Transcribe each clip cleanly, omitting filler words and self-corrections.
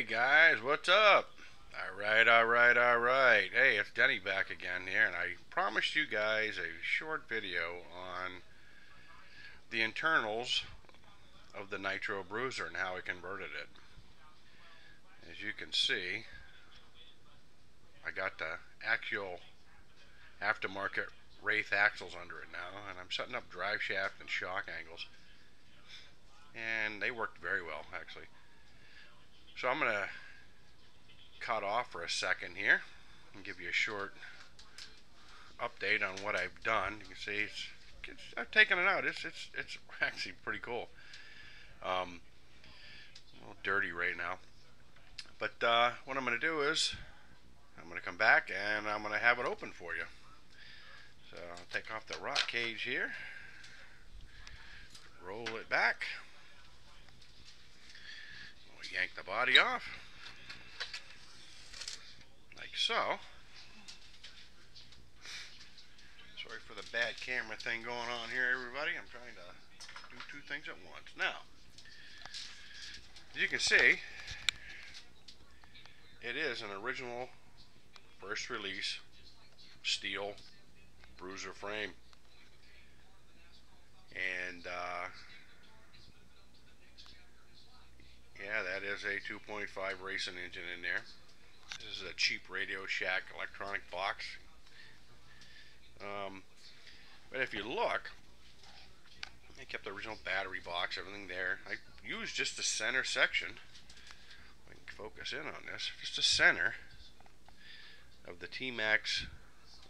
Guys, what's up? Alright. Hey, it's Denny back again here, and I promised you guys a short video on the internals of the Nitro Bruiser and how I converted it. As you can see, I got the Axial aftermarket wraith axles under it now, and I'm setting up drive shaft and shock angles, and they worked very well actually. So I'm going to cut off for a second here and give you a short update on what I've done. You can see I've taken it out. It's actually pretty cool. A little dirty right now, but what I'm going to do is I'm going to come back and I'm going to have it open for you. So I'll take off the rock cage here, roll it back, we'll yank the body off like so. Sorry for the bad camera thing going on here, everybody. I'm trying to do two things at once. Now, as you can see, it is an original first release steel Bruiser frame. And yeah, that is a 2.5 racing engine in there. This is a cheap Radio Shack electronic box. But if you look, I kept the original battery box, everything there. I used just the center section. I can focus in on this. Just the center of the Tmaxx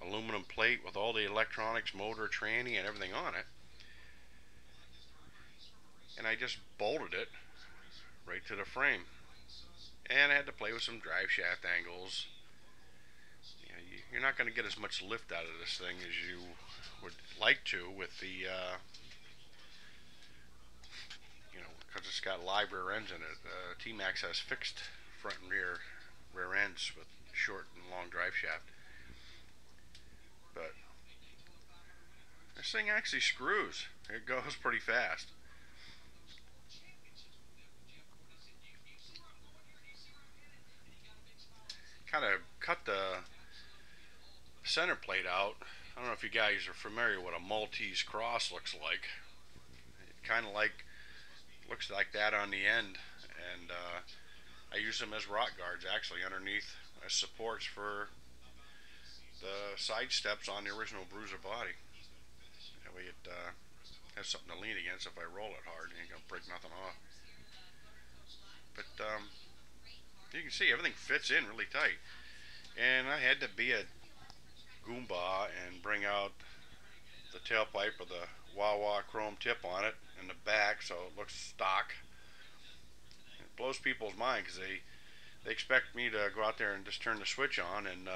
aluminum plate with all the electronics, motor, tranny, and everything on it. And I just bolted it right to the frame. And I had to play with some drive shaft angles. You're not going to get as much lift out of this thing as you would like to with the, because it's got live rear ends in it. Tmaxx has fixed front and rear ends with short and long drive shaft. But this thing actually screws. It goes pretty fast. Kind of cut the center plate out. I don't know if you guys are familiar with what a Maltese cross looks like. It kind of looks like that on the end, and I use them as rock guards actually underneath as supports for the side steps on the original Bruiser body. That way it has something to lean against if I roll it hard. It ain't gonna break nothing off. But you can see everything fits in really tight. And I had to be a Goomba and bring out the tailpipe with the wah-wah chrome tip on it in the back so it looks stock. It blows people's mind because they expect me to go out there and just turn the switch on and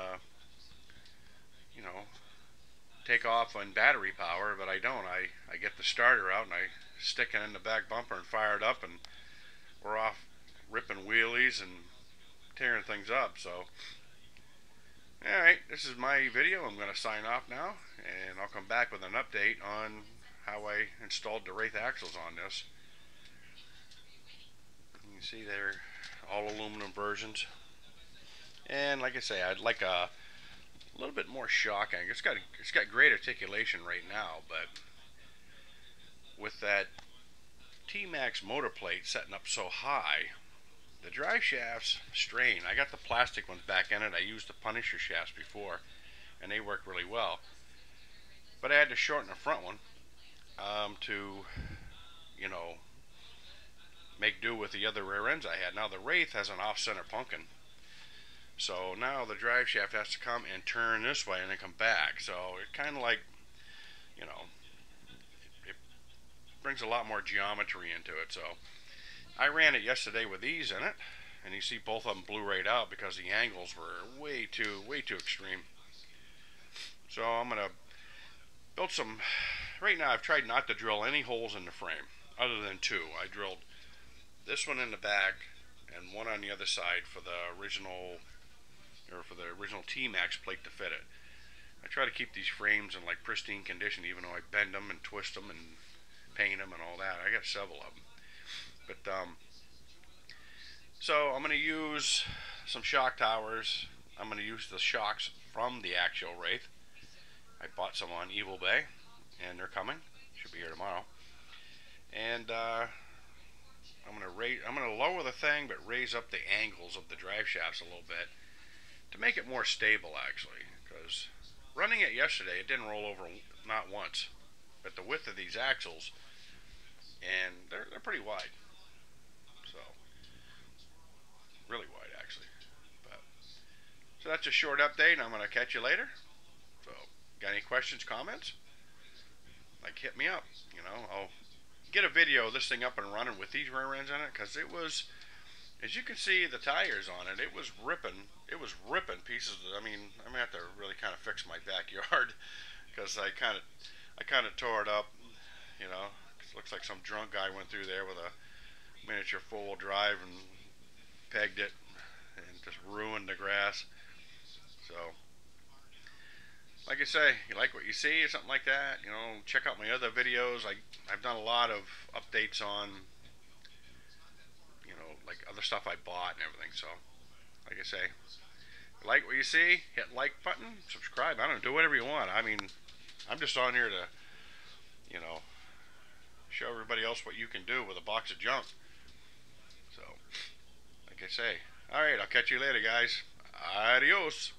take off on battery power, but I don't. I get the starter out and I stick it in the back bumper and fire it up, and we're off ripping wheelies and tearing things up. So alright, this is my video. I'm going to sign off now, and I'll come back with an update on how I installed the wraith axles on this. You can see they're all aluminum versions. And like I say, I'd like a little bit more shock angle. It's got great articulation right now, but with that Tmaxx motor plate setting up so high, the drive shafts strain. I got the plastic ones back in it. I used the Punisher shafts before, and they work really well. But I had to shorten the front one to, make do with the other rear ends I had. Now the Wraith has an off-center pumpkin, so now the drive shaft has to come and turn this way and then come back. So it kind of like, it brings a lot more geometry into it. So I ran it yesterday with these in it, and you see both of them blew right out because the angles were way too extreme. So I'm gonna build some. Right now I've tried not to drill any holes in the frame other than two. I drilled this one in the back and one on the other side for the original Tmaxx plate to fit it. I try to keep these frames in like pristine condition, even though I bend them and twist them and paint them and all that. I got several of them. But So I'm going to use some shock towers. I'm going to use the shocks from the Axial Wraith. I bought some on Evil Bay, and they're coming. Should be here tomorrow. And I'm going to lower the thing, but raise up the angles of the drive shafts a little bit to make it more stable, actually. Because running it yesterday, it didn't roll over not once. But the width of these axles, and they're pretty wide. So really wide, actually. But so that's a short update. I'm going to catch you later. So, got any questions, comments? Like, hit me up. I'll get a video of this thing up and running with these rear ends in it, because it was, as you can see, the tires on it, it was ripping. It was ripping pieces. I'm gonna have to really kind of fix my backyard, because I kind of tore it up. It looks like some drunk guy went through there with a miniature four-wheel drive and pegged it and just ruined the grass. So, like I say, you like what you see or something like that, check out my other videos. I've done a lot of updates on, like other stuff I bought and everything. So, like I say, if you like what you see, hit like button, subscribe. I don't know, do whatever you want. I'm just on here to, show everybody else what you can do with a box of junk. So, like I say, alright, I'll catch you later, guys. Adios.